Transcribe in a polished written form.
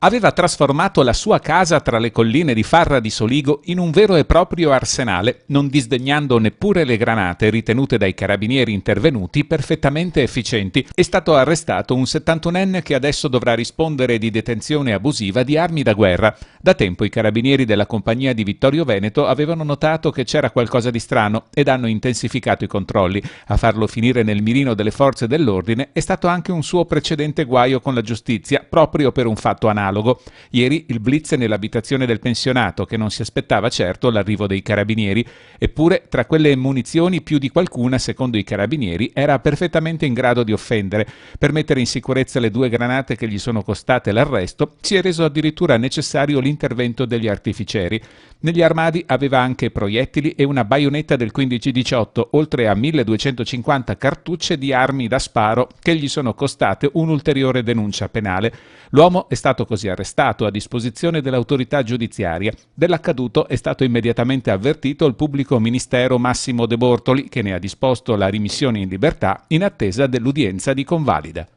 aveva trasformato la sua casa tra le colline di Farra di Soligo in un vero e proprio arsenale, non disdegnando neppure le granate ritenute dai carabinieri intervenuti perfettamente efficienti. È stato arrestato un 71enne che adesso dovrà rispondere di detenzione abusiva di armi da guerra. Da tempo i carabinieri della compagnia di Vittorio Veneto avevano notato che c'era qualcosa di strano ed hanno intensificato i controlli. A farlo finire nel mirino delle forze dell'ordine è stato anche un suo precedente guaio con la giustizia, proprio per un fatto analogo. Ieri il blitz nell'abitazione del pensionato, che non si aspettava certo l'arrivo dei carabinieri. Eppure, tra quelle munizioni, più di qualcuna, secondo i carabinieri, era perfettamente in grado di offendere. Per mettere in sicurezza le 2 granate che gli sono costate l'arresto, si è reso addirittura necessario l'intervento degli artificieri. Negli armadi aveva anche proiettili e una baionetta del 15-18, oltre a 1250 cartucce di armi da sparo che gli sono costate un'ulteriore denuncia penale. L'uomo è stato così arrestato a disposizione dell'autorità giudiziaria. Dell'accaduto è stato immediatamente avvertito il pubblico ministero Massimo De Bortoli, che ne ha disposto la rimissione in libertà in attesa dell'udienza di convalida.